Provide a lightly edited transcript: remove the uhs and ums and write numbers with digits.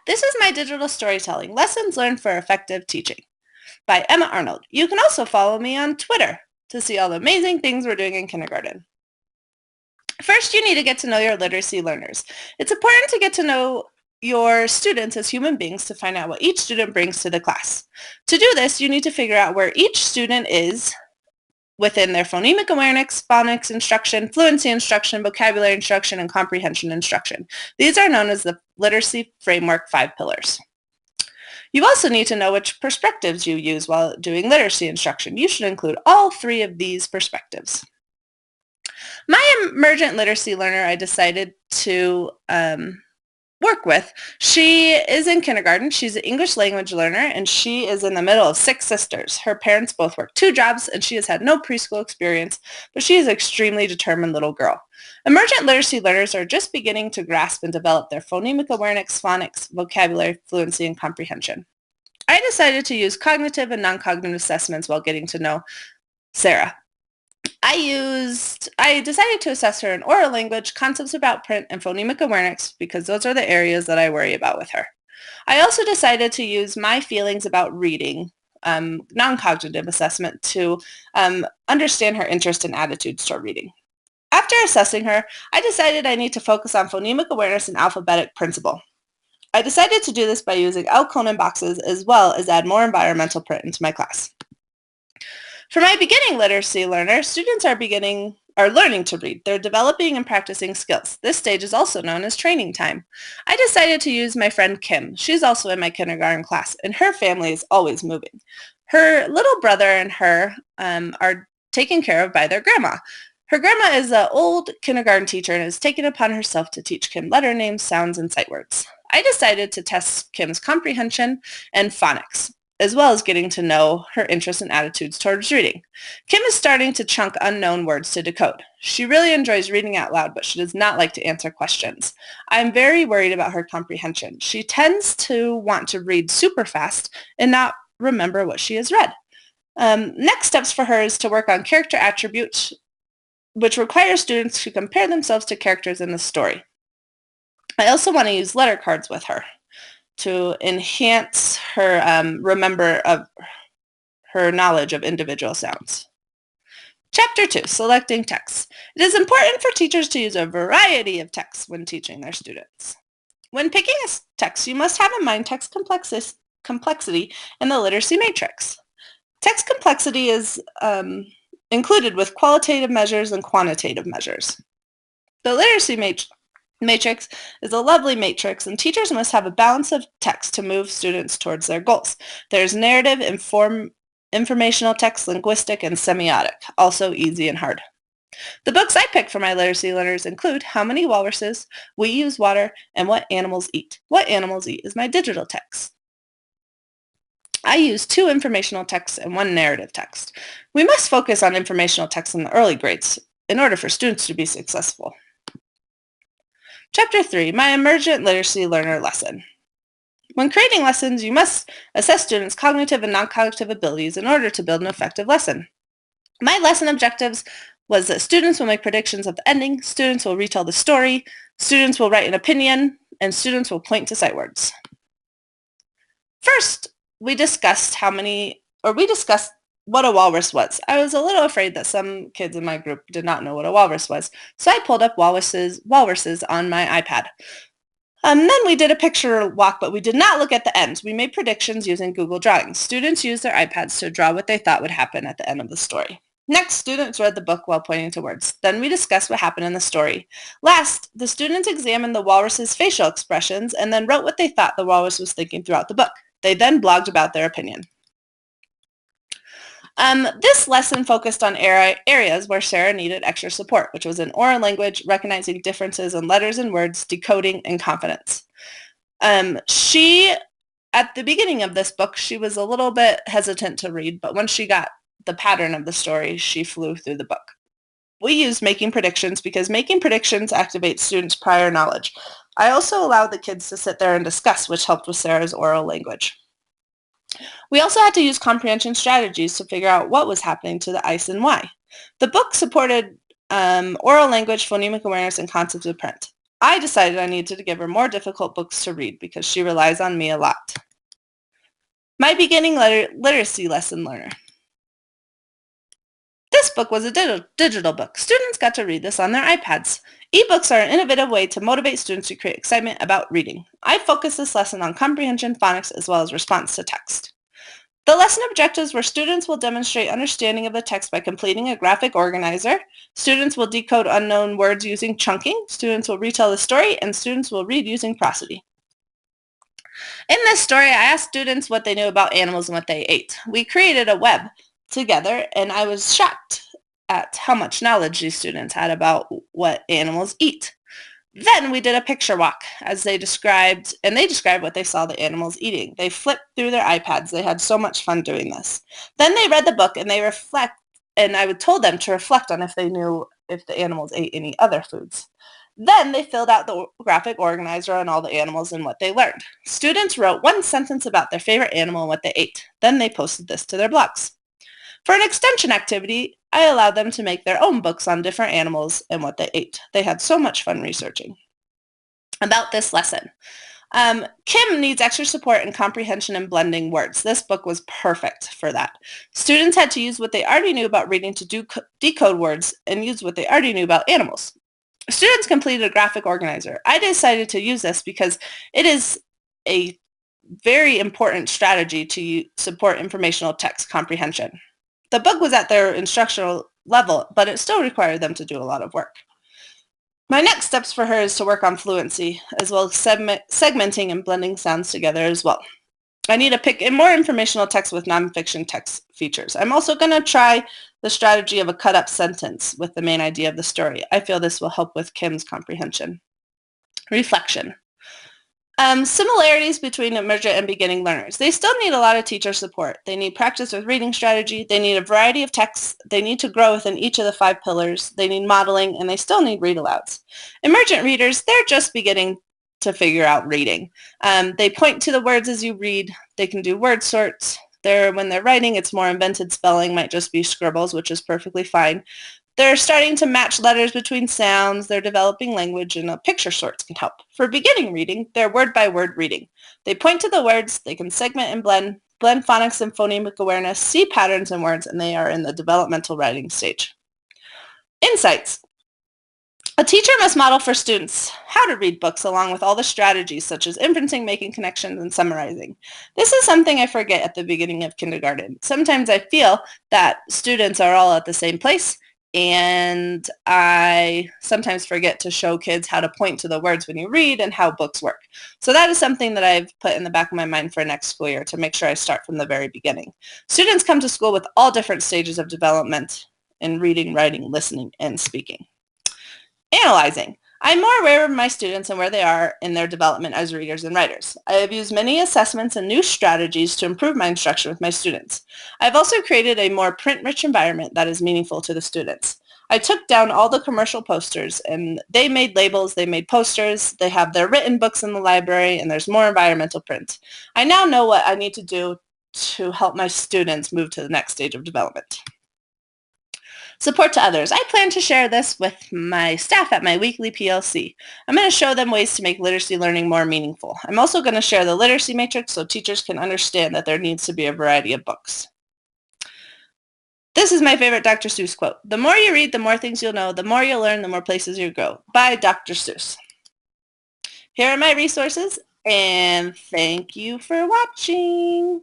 This is my digital storytelling, Lessons Learned for Effective Teaching by Emma Arnold. You can also follow me on Twitter to see all the amazing things we're doing in kindergarten. First, you need to get to know your literacy learners. It's important to get to know your students as human beings to find out what each student brings to the class. To do this, you need to figure out where each student is within their phonemic awareness, phonics instruction, fluency instruction, vocabulary instruction, and comprehension instruction. These are known as the Literacy Framework 5 pillars. You also need to know which perspectives you use while doing literacy instruction. You should include all 3 of these perspectives. My emergent literacy learner I decided to work with, she is in kindergarten. She's an English language learner, and she is in the middle of 6 sisters. Her parents both work 2 jobs, and she has had no preschool experience, but she is an extremely determined little girl. Emergent literacy learners are just beginning to grasp and develop their phonemic awareness, phonics, vocabulary, fluency, and comprehension. I decided to use cognitive and non-cognitive assessments while getting to know Sarah. I decided to assess her in oral language, concepts about print, and phonemic awareness because those are the areas that I worry about with her. I also decided to use my feelings about reading, non-cognitive assessment, to understand her interest and attitudes toward reading. After assessing her, I decided I need to focus on phonemic awareness and alphabetic principle. I decided to do this by using L. Conan boxes as well as add more environmental print into my class. For my beginning literacy learner, students are learning to read. They're developing and practicing skills. This stage is also known as training time. I decided to use my friend Kim. She's also in my kindergarten class, and her family is always moving. Her little brother and her are taken care of by their grandma. Her grandma is an old kindergarten teacher and has taken upon herself to teach Kim letter names, sounds, and sight words. I decided to test Kim's comprehension and phonics, as well as getting to know her interests and attitudes towards reading. Kim is starting to chunk unknown words to decode. She really enjoys reading out loud, but she does not like to answer questions. I'm very worried about her comprehension. She tends to want to read super fast and not remember what she has read. Next steps for her is to work on character attributes, which requires students to compare themselves to characters in the story. I also want to use letter cards with her to enhance her her knowledge of individual sounds. Chapter 2, Selecting Texts. It is important for teachers to use a variety of texts when teaching their students. When picking a text, you must have in mind text complexity in the literacy matrix. Text complexity is included with qualitative measures and quantitative measures. The literacy matrix is a lovely matrix, and teachers must have a balance of text to move students towards their goals. There's narrative, informational text, linguistic, and semiotic, also easy and hard. The books I picked for my literacy learners include How Many Walruses, We Use Water, and What Animals Eat. What Animals Eat is my digital text. I use 2 informational texts and 1 narrative text. We must focus on informational text in the early grades in order for students to be successful. Chapter 3, My Emergent Literacy Learner Lesson. When creating lessons, you must assess students' cognitive and non-cognitive abilities in order to build an effective lesson. My lesson objectives was that students will make predictions of the ending, students will retell the story, students will write an opinion, and students will point to sight words. First, we discussed what a walrus was. I was a little afraid that some kids in my group did not know what a walrus was, so I pulled up walruses on my iPad. Then we did a picture walk, but we did not look at the ends. We made predictions using Google Drawings. Students used their iPads to draw what they thought would happen at the end of the story. Next, students read the book while pointing to words. Then we discussed what happened in the story. Last, the students examined the walrus's facial expressions and then wrote what they thought the walrus was thinking throughout the book. They then blogged about their opinion. This lesson focused on areas where Sarah needed extra support, which was in oral language, recognizing differences in letters and words, decoding, and confidence. At the beginning of this book, she was a little bit hesitant to read, but once she got the pattern of the story, she flew through the book. We used making predictions because making predictions activates students' prior knowledge. I also allowed the kids to sit there and discuss, which helped with Sarah's oral language. We also had to use comprehension strategies to figure out what was happening to the ice and why. The book supported oral language, phonemic awareness, and concepts of print. I decided I needed to give her more difficult books to read because she relies on me a lot. My beginning literacy lesson learner. This book was a digital book. Students got to read this on their iPads. Ebooks are an innovative way to motivate students to create excitement about reading. I focused this lesson on comprehension, phonics, as well as response to text. The lesson objectives were students will demonstrate understanding of the text by completing a graphic organizer. Students will decode unknown words using chunking. Students will retell the story, and students will read using prosody. In this story, I asked students what they knew about animals and what they ate. We created a web together, and I was shocked at how much knowledge these students had about what animals eat. Then we did a picture walk as they described what they saw the animals eating. They flipped through their iPads. They had so much fun doing this. Then they read the book and I told them to reflect on if they knew if the animals ate any other foods. Then they filled out the graphic organizer on all the animals and what they learned. Students wrote one sentence about their favorite animal and what they ate. Then they posted this to their blogs. For an extension activity, I allowed them to make their own books on different animals and what they ate. They had so much fun researching. About this lesson. Kim needs extra support in comprehension and blending words. This book was perfect for that. Students had to use what they already knew about reading to decode words and use what they already knew about animals. Students completed a graphic organizer. I decided to use this because it is a very important strategy to support informational text comprehension. The book was at their instructional level, but it still required them to do a lot of work. My next steps for her is to work on fluency, as well as segmenting and blending sounds together as well. I need to pick in more informational text with nonfiction text features. I'm also going to try the strategy of a cut-up sentence with the main idea of the story. I feel this will help with Kim's comprehension. Reflection. Similarities between emergent and beginning learners. They still need a lot of teacher support. They need practice with reading strategy. They need a variety of texts. They need to grow within each of the 5 pillars. They need modeling, and they still need read-alouds. Emergent readers, they're just beginning to figure out reading. They point to the words as you read. They can do word sorts. When they're writing, it's more invented spelling, might just be scribbles, which is perfectly fine. They're starting to match letters between sounds. They're developing language, and picture sorts can help. For beginning reading, they're word-by-word reading. They point to the words. They can segment and blend phonics and phonemic awareness, see patterns in words, and they are in the developmental writing stage. Insights. A teacher must model for students how to read books along with all the strategies such as inferencing, making connections, and summarizing. This is something I forget at the beginning of kindergarten. Sometimes I feel that students are all at the same place, and I sometimes forget to show kids how to point to the words when you read and how books work. So that is something that I've put in the back of my mind for next school year to make sure I start from the very beginning. Students come to school with all different stages of development in reading, writing, listening, and speaking. Analyzing. I'm more aware of my students and where they are in their development as readers and writers. I have used many assessments and new strategies to improve my instruction with my students. I've also created a more print-rich environment that is meaningful to the students. I took down all the commercial posters, and they made labels, they made posters, they have their written books in the library, and there's more environmental print. I now know what I need to do to help my students move to the next stage of development. Support to others. I plan to share this with my staff at my weekly PLC. I'm going to show them ways to make literacy learning more meaningful. I'm also going to share the literacy matrix so teachers can understand that there needs to be a variety of books. This is my favorite Dr. Seuss quote. The more you read, the more things you'll know. The more you'll learn, the more places you'll go. By Dr. Seuss. Here are my resources, and thank you for watching.